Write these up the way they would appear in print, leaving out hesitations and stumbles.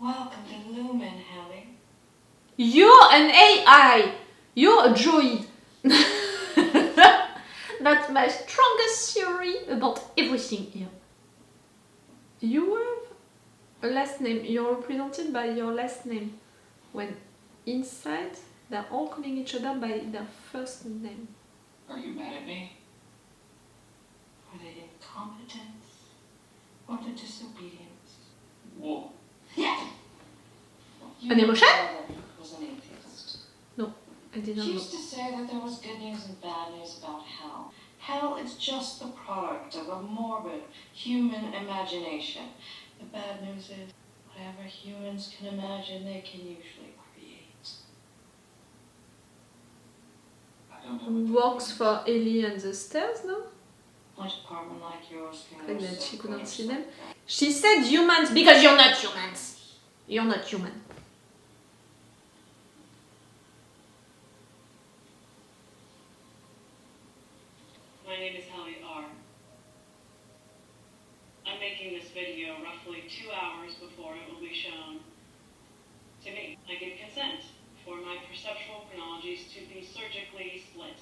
Welcome to Lumen, Helly. You're an AI! You're a droid! That's my strongest theory about everything here. You have a last name. You're represented by your last name. When inside, they're all calling each other by their first name. Are you mad at me? For the incompetence or the disobedience? Whoa. Yeah! An emotion? Was an atheist. No, I didn't She know. used to say that there was good news and bad news about hell. Hell is just the product of a morbid human imagination. The bad news is, whatever humans can imagine, they can usually create. I don't know what Works for Helly and the Stairs, no? What apartment like yours can Like go that she so couldn't close see like them. that? She said humans because you're not humans. You're not human. My name is Helly R. I'm making this video roughly 2 hours before it will be shown to me. I give consent for my perceptual chronologies to be surgically split,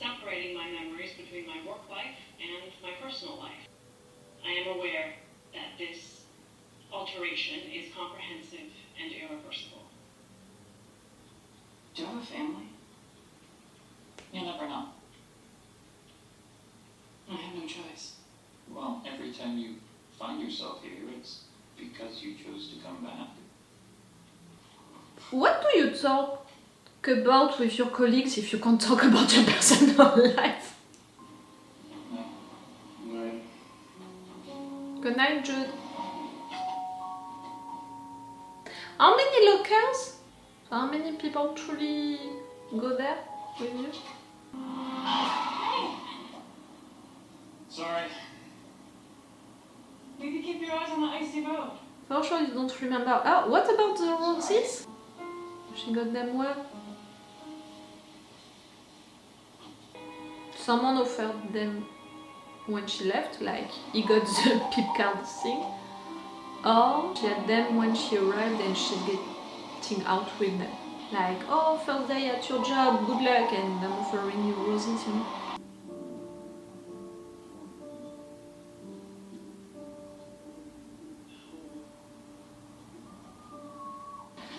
separating my memories between my work life and my personal life. I am aware that this alteration is comprehensive and irreversible. Do you have a family? You'll never know. I have no choice. Well, every time you find yourself here, it's because you chose to come back. What do you talk about with your colleagues if you can't talk about your personal life? Right. Good night, Jude. How many locals? How many people truly go there with you? Sorry. Maybe keep your eyes on the icy road. For sure you don't remember. Oh, what about the roses? She got them well. Someone offered them when she left, like he got the pip card thing. Or she had them when she arrived and she's getting out with them. Like, oh, first day at your job, good luck, and I'm offering you roses, you know.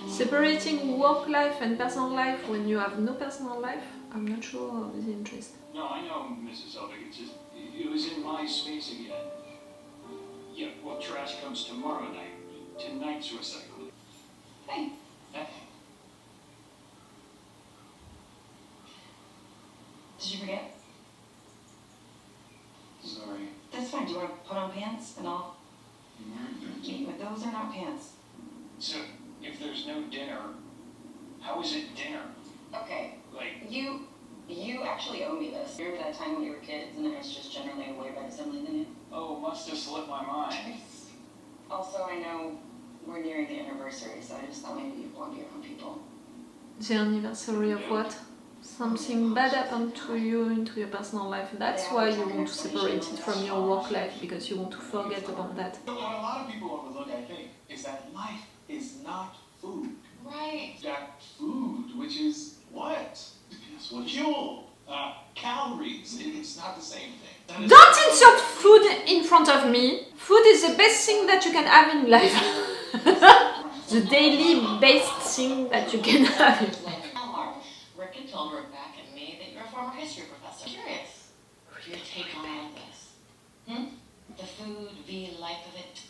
Separating work life and personal life when you have no personal life, I'm not sure of the interest. No, I know, Mrs. Helbig. It's just, it was in my space again. Yeah, well, trash comes tomorrow night. Tonight's recycling. Hey. Hey. Did you forget? Sorry. That's fine. Do you want to put on pants and all? But those are not pants. So, if there's no dinner, how is it dinner? Okay. Like, You actually owe me this. Remember that time when we were kids and there was just generally a way better assembly than you? oh, must have slipped my mind. Also, I know we're nearing the anniversary, so I just thought maybe you'd want to hear from people. The anniversary of what? Something bad happened to you into your personal life. That's why you want to separate it from your work life, because you want to forget about that. What a lot of people overlook, I think, is that life is not food. Right. That food, which is what? Guess what? Fuel. Calories. It's not the same thing. That is- Don't insert food in front of me. Food is the best thing that you can have in life. The daily best thing that you can have in life. Rick had told Rebecca and me that you're a former history professor. Curious. Your take on all of this? The food, the life of it.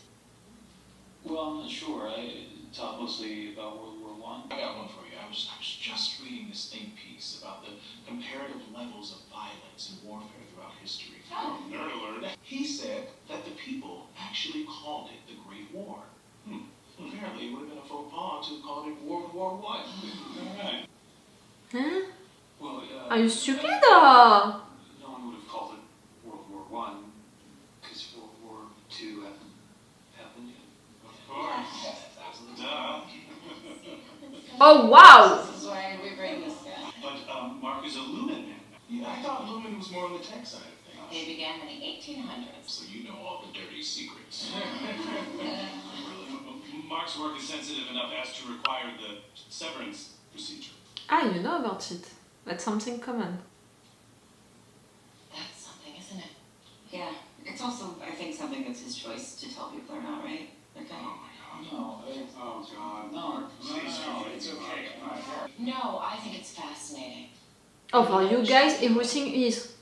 Well, I'm not sure. I taught mostly about World War I. I got one for you. I was just reading this think piece about the comparative levels of violence and warfare throughout history. Oh. Nerd alert. He said that the people actually called it the Great War. Apparently, it would have been a faux pas to call it World War I. All right. Huh? Well, Are you stupid or? No one would have called it World War I, because World War II hadn't happened yet. Of course. Duh. Oh wow! This is why we bring this guy. But Mark is a Lumen man. Yeah, I thought Lumen was more on the tech side of things. They began in the 1800s. So you know all the dirty secrets. Mark's work is sensitive enough as to require the severance procedure. Ah, you know about it. That's something common. That's something, isn't it? Yeah. It's also, I think, something that's his choice to tell people or not, right? Okay. Oh my god. No, Oh god. no, Please, no, it's okay. No, I think it's fascinating. Oh, for you guys, everything is.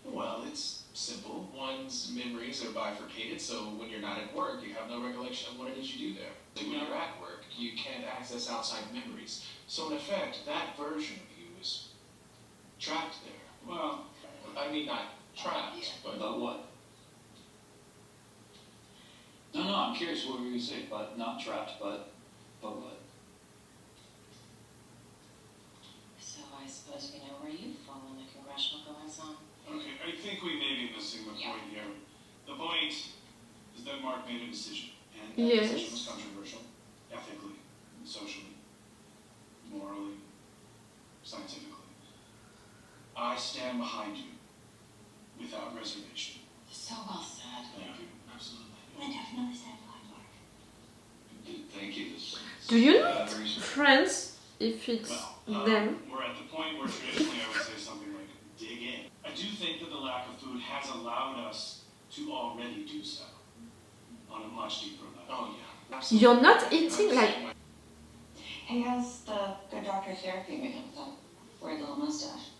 Well, it's simple. One's memories are bifurcated, so when you're not at work, you have no recollection of what it is you do there. So when you're at work, you can't access outside memories. So in effect, that version of you is trapped there. Well, I mean, not trapped, but about what? No, I'm curious what you say, but not trapped, but what? So I suppose we know where you fall in the congressional goings-on. okay, I think we may be missing the point here. The point is that Mark made a decision, and that Yes. decision was controversial, ethically, socially, morally, scientifically. I stand behind you without reservation. So well said. Thank you. Absolutely. I definitely stand behind Mark. Thank you. Do you know Very it, soon. friends, if it's them? We're at the point where traditionally I would say something like, dig in. I do think that the lack of food has allowed us to already do so on a much deeper level. Oh, yeah. Absolutely. You're not eating like. Hey, how's the good doctor therapy meeting with that weird little mustache?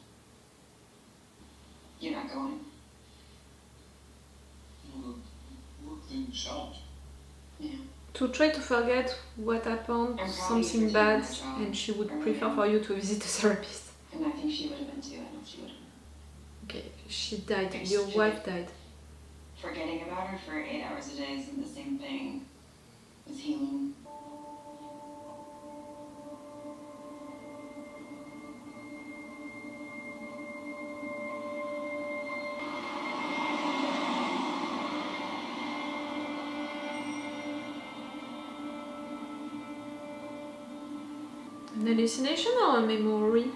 You're not going? Well, the work thing helped. Yeah. To try to forget what happened, I'm proud of you something for bad, doing that job. and she would I really prefer am. for you to visit a therapist. And I think she would have been too. I know she would have been. Okay, she died. Thanks, Your Julie. wife died. Forgetting about her for 8 hours a day isn't the same thing as healing. An hallucination or a memory?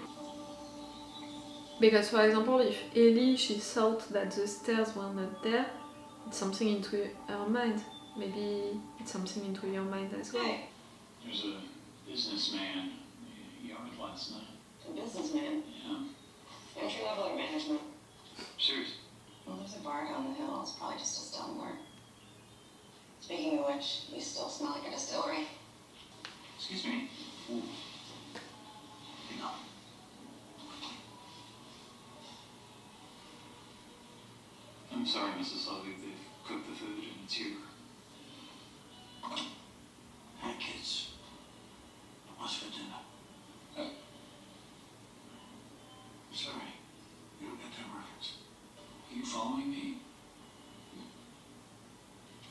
Because, for example, if Ellie, she thought that the stairs were not there, it's something into her mind. Maybe it's something into your mind as well. Hey, There's a businessman yard last night. a businessman. Yeah. Entry level or management? Serious. Well, there's a bar down the hill. It's probably just a stone word. Speaking of which, you still smell like a distillery. Excuse me. Ooh. Hang on. I'm sorry, Mrs. Levy. They've cooked the food and it's here. Hey kids, what's for dinner? Sorry, you don't get that reference. Are you following me?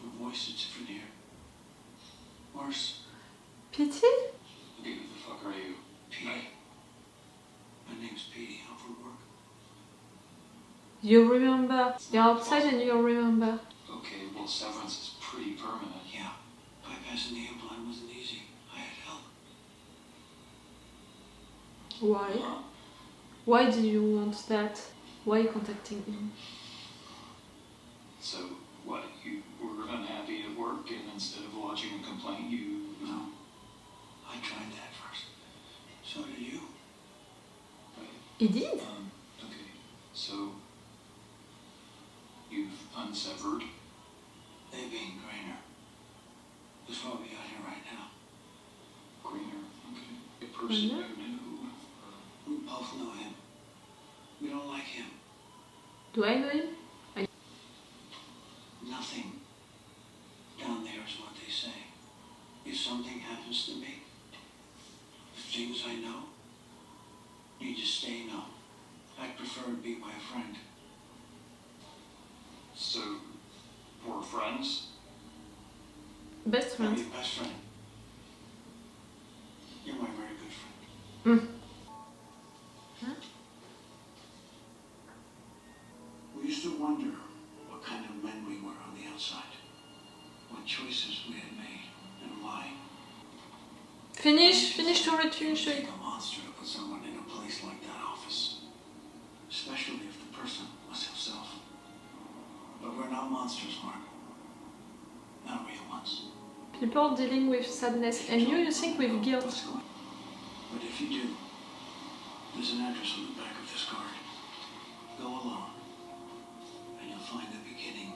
Your voice is different here. Worse. Pity? Okay, who the fuck are you? Petey. My name's Petey. I'm from work. You remember. You're outside and you remember. Okay, well, severance is pretty permanent. Yeah, bypassing the implant wasn't easy. I had help. Why? Huh? Why did you want that? Why contacting him? So, what, you were unhappy at work and instead of lodging a complaint, you... No, I tried that first. So did you. He did? Okay, so... You've unsevered? They being Grainer. That's why we got here right now. Greener, okay. A person Greener? you knew. We both know him. We don't like him. Do I know him? Nothing down there is what they say. If something happens to me, the things I know need to stay known. I'd prefer to be my friend. So, we're friends? Best I'm friend. your best friend. You're my very good friend. We used to wonder what kind of men we were on the outside, what choices we had made, and why. Finish to read, It would finish it. take a monster to put someone in a place like that office, especially if the person was himself. But we're not monsters, Mark. Not real ones. People dealing with sadness, and you think with guilt. But if you do, there's an address on the back of this card. Go along, and you'll find the beginning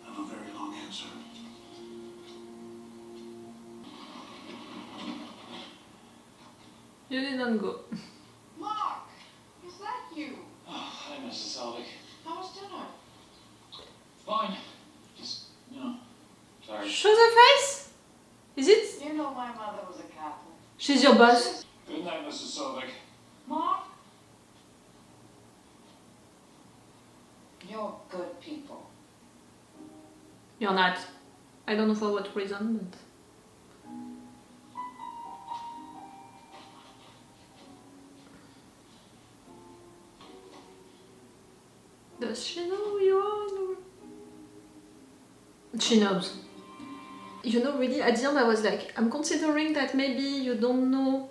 of a very long answer. You didn't go. Mark, is that you? Oh, hi, Mrs. Selvig. How was dinner? Fine. Just, sorry. Show the face? Is it? You know my mother was a Catholic. She's your boss. Good night, Mrs. Selvig. Mark? You're good people. You're not. I don't know for what reason, but... Does she know who you are? She knows. You know, really, at the end I was like, I'm considering that maybe you don't know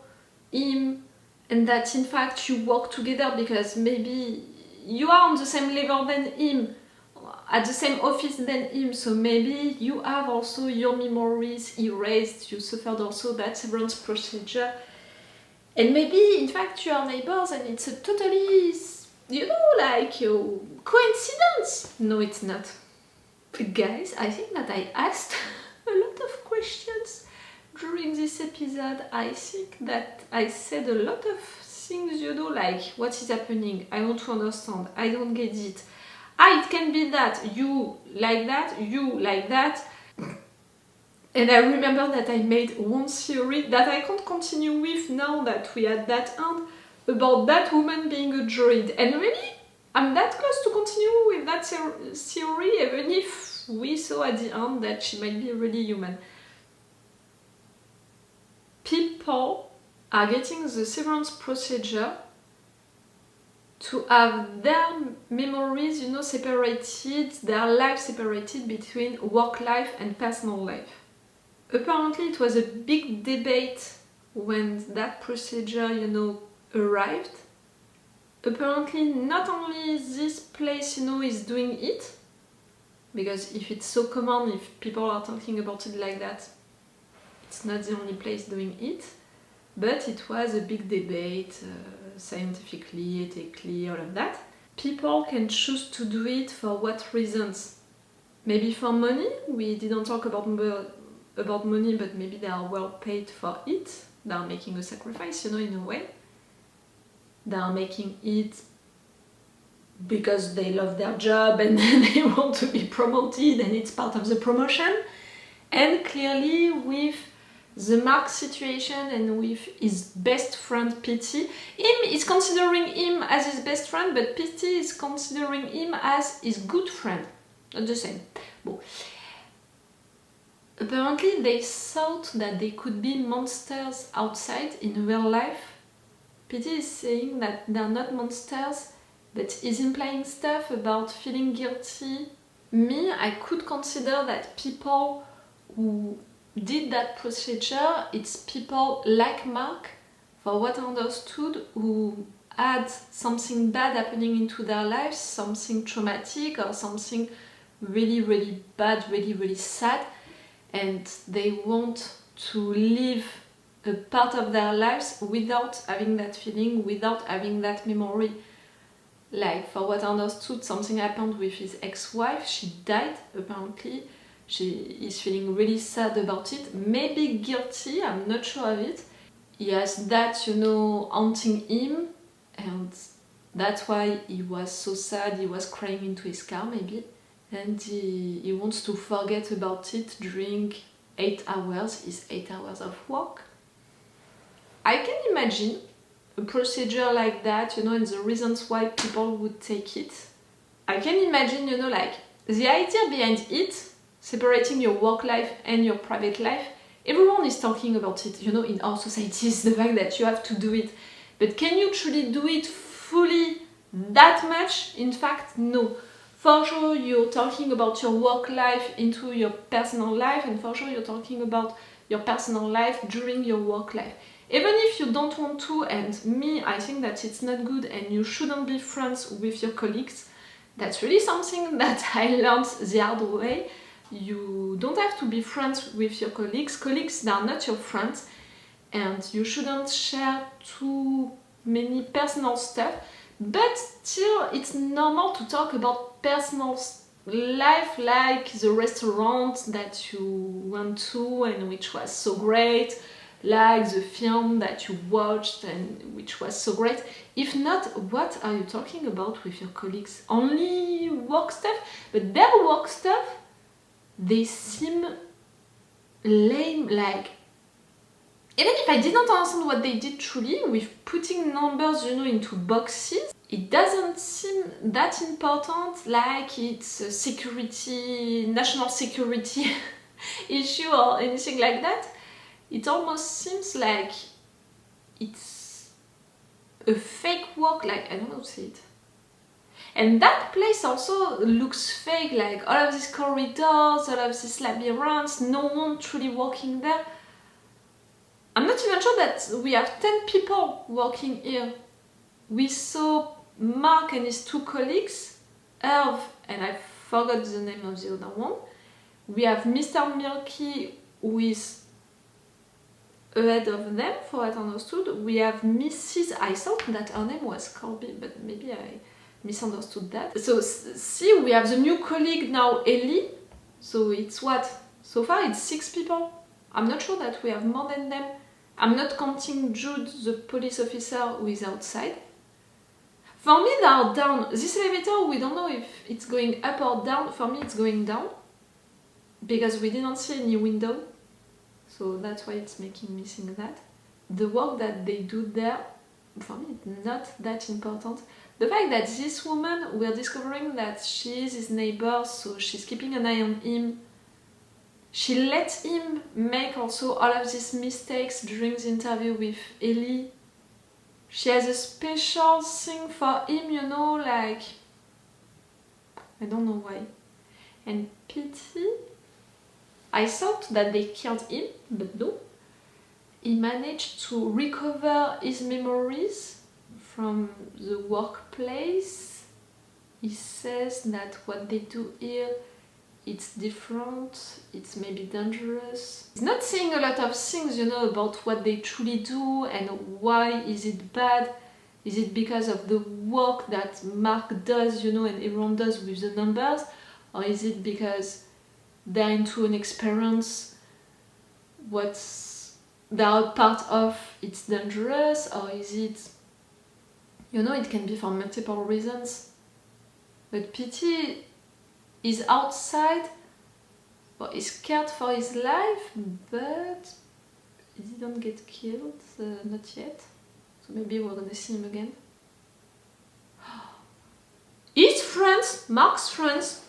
him and that in fact you work together because maybe you are on the same level than him, at the same office than him, so maybe you have also your memories erased, you suffered also that severance procedure, and maybe in fact you are neighbors and it's a totally, you know, like coincidence. No, it's not. Guys, I think that I asked a lot of questions during this episode. I think that I said a lot of things, you know, like what is happening, I want to understand, I don't get it. It can be that, you like that, you like that. And I remember that I made one theory that I can't continue with now that we had that end, about that woman being a droid. And really, I'm that close to continue with that theory, even if we saw at the end that she might be really human. People are getting the severance procedure to have their memories, you know, separated, their life separated between work life and personal life. Apparently it was a big debate when that procedure, you know, arrived. Apparently not only this place, you know, is doing it, because if it's so common, if people are talking about it like that, it's not the only place doing it, but it was a big debate, scientifically, ethically, all of that. People can choose to do it for what reasons? Maybe for money. We didn't talk about money, but maybe they are well paid for it. They are making a sacrifice, you know, in a way. They are making it because they love their job and they want to be promoted and it's part of the promotion. And clearly with the Mark situation and with his best friend Pity, him is considering him as his best friend, but Pity is considering him as his good friend. Not the same. Bon. Apparently they thought that they could be monsters outside in real life. Pity is saying that they're not monsters, but is implying stuff about feeling guilty. Me, I could consider that people who did that procedure, it's people like Mark, for what I understood, who had something bad happening into their lives, something traumatic or something really, really bad, really, really sad, and they want to live a part of their lives without having that feeling, without having that memory. Like, for what I understood, something happened with his ex-wife, she died apparently. She is feeling really sad about it, maybe guilty, I'm not sure of it. He has that, you know, haunting him, and that's why he was so sad, he was crying into his car maybe. And he wants to forget about it during 8 hours, his 8 hours of work. I can imagine a procedure like that, you know, and the reasons why people would take it. I can imagine, you know, like, the idea behind it, separating your work life and your private life, everyone is talking about it, you know, in our societies, the fact that you have to do it. But can you truly do it fully that much? In fact, no. For sure you're talking about your work life into your personal life, and for sure you're talking about your personal life during your work life. Even if you don't want to, and me, I think that it's not good and you shouldn't be friends with your colleagues. That's really something that I learned the hard way. You don't have to be friends with your colleagues. Colleagues, they are not your friends, and you shouldn't share too many personal stuff. But still, it's normal to talk about personal life, like the restaurant that you went to and which was so great, like the film that you watched and which was so great. If not, what are you talking about with your colleagues? Only work stuff? But their work stuff, they seem lame, like, even if I didn't understand what they did truly with putting numbers, you know, into boxes, it doesn't seem that important, like it's a security, national security issue or anything like that. It almost seems like it's a fake work, like, I don't know how to say it. And that place also looks fake, like all of these corridors, all of these labyrinths, no one truly working there. I'm not even sure that we have 10 people working here. We saw Mark and his 2 colleagues, Herve, and I forgot the name of the other one. We have Mr. Milky, who is ahead of them, for what I understood. We have Mrs. I thought that her name was Colby, but maybe I misunderstood that. So see, we have the new colleague now, Helly. So it's what? So far it's 6 people. I'm not sure that we have more than them. I'm not counting Jude, the police officer who is outside. For me, they are down. This elevator, we don't know if it's going up or down. For me, it's going down. Because we didn't see any window. So that's why it's making me think that. The work that they do there, for me, it's not that important. The fact that this woman, we're discovering that she is his neighbor, so she's keeping an eye on him. She let him make also all of these mistakes during the interview with Helly. She has a special thing for him, you know, like, I don't know why. And Pity, I thought that they killed him, but no. He managed to recover his memories from the workplace. He says that what they do here, it's different, it's maybe dangerous. He's not saying a lot of things, you know, about what they truly do and why is it bad. Is it because of the work that Mark does, you know, and everyone does with the numbers? Or is it because they're into an experience, what they are part of, it's dangerous? Or is it, you know, it can be for multiple reasons. But Pity is outside, but he's scared for his life, but he didn't get killed, not yet. So maybe we're gonna see him again. His friends, Mark's friends,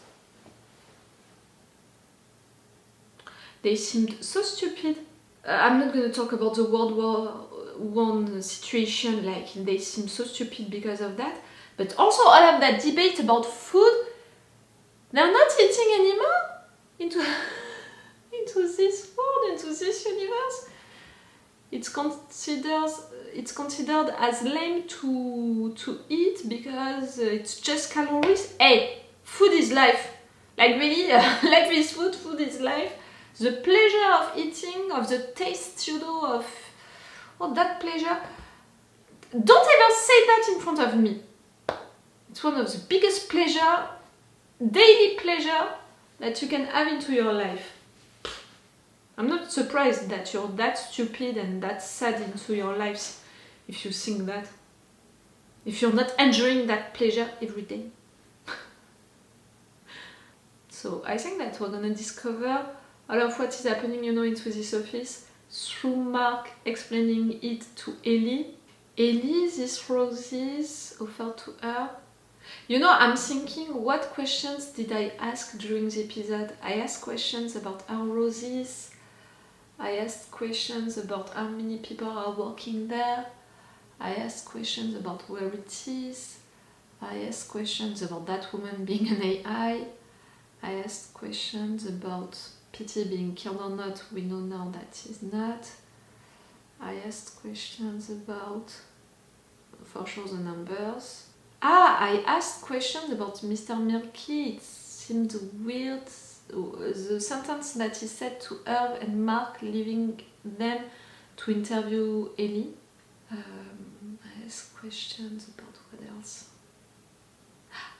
they seemed so stupid. I'm not gonna talk about the World War I situation, like they seem so stupid because of that. But also all of that debate about food, they're not eating anymore into this world, into this universe. It's considered as lame to eat because it's just calories. Hey, food is life. Like really, life is food, food is life. The pleasure of eating, of the taste, you know, of that pleasure. Don't ever say that in front of me. It's one of the biggest pleasure, daily pleasure that you can have into your life. I'm not surprised that you're that stupid and that sad into your lives if you think that. If you're not enjoying that pleasure every day. So I think that we're gonna discover all of what is happening, you know, into this office through Mark explaining it to Helly. Helly, these roses offered to her. You know, I'm thinking, what questions did I ask during the episode? I asked questions about our roses. I asked questions about how many people are working there. I asked questions about where it is. I asked questions about that woman being an AI. I asked questions about Pity being killed or not. We know now that she's not. I asked questions about, for sure, the numbers. I asked questions about Mr. Milky. It seemed weird the sentence that he said to Herb and Mark, leaving them to interview Helly. I asked questions about what else.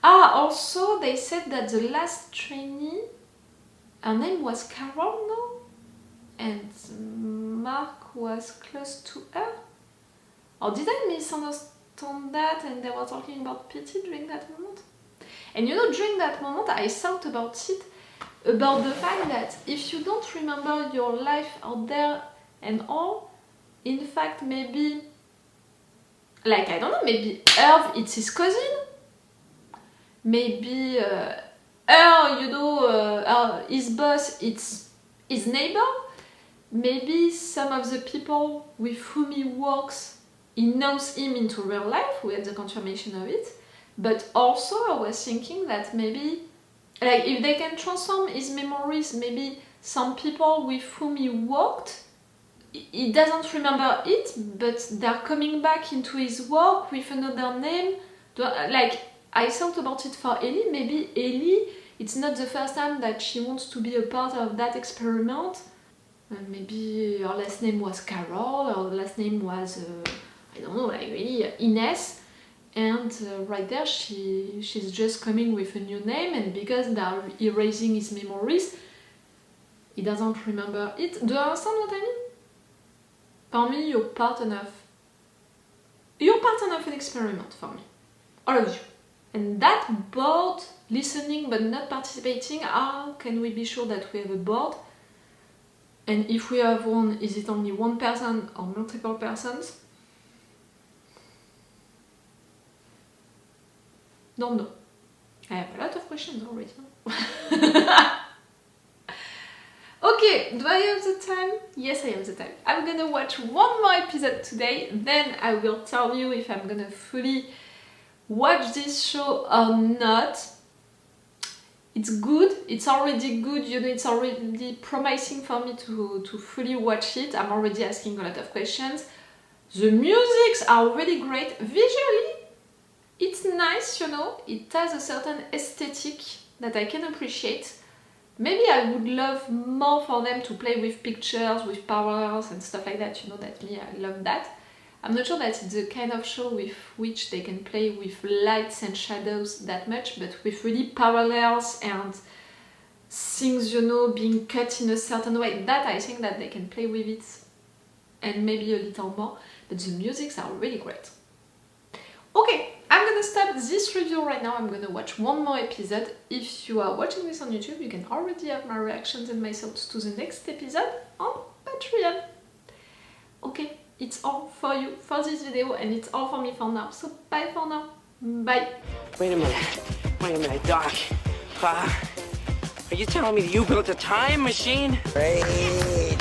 Also they said that the last trainee, her name was Carol, no? And Mark was close to her? Or did I misunderstand that and they were talking about pity during that moment? And you know, during that moment I thought about it, about the fact that if you don't remember your life out there and all, in fact maybe, like I don't know, maybe Herb it's his cousin, maybe his boss it's his neighbor, maybe some of the people with whom he works, he knows him into real life, we had the confirmation of it. But also I was thinking that maybe, like if they can transform his memories, maybe some people with whom he worked, he doesn't remember it, but they're coming back into his work with another name. Like, I thought about it for Helly, maybe Helly, it's not the first time that she wants to be a part of that experiment. Maybe her last name was Carol, or her last name was, I don't know, like really Ines. And right there she's just coming with a new name, and because they're erasing his memories, he doesn't remember it. Do you understand what I mean? For me, you're part enough an experiment for me. All of you. And that board, listening but not participating, how can we be sure that we have a board? And if we have one, is it only one person or multiple persons? Don't know. I have a lot of questions already. Okay, do I have the time? Yes, I have the time. I'm gonna watch one more episode today, then I will tell you if I'm gonna fully watch this show or not. It's good, it's already good, you know, it's already promising for me to fully watch it. I'm already asking a lot of questions. The musics are really great. Visually, it's nice, you know, it has a certain aesthetic that I can appreciate. Maybe I would love more for them to play with pictures, with powers and stuff like that, you know, that me, I love that. I'm not sure that it's the kind of show with which they can play with lights and shadows that much, but with really parallels and things, you know, being cut in a certain way, that I think that they can play with it and maybe a little more, but the musics are really great. Okay, I'm gonna stop this review right now. I'm gonna watch one more episode. If you are watching this on YouTube, you can already have my reactions and my thoughts to the next episode on Patreon. Okay, it's all for you for this video, and it's all for me for now. So bye for now. Bye. Wait a minute, Doc. Are you telling me that you built a time machine? Great.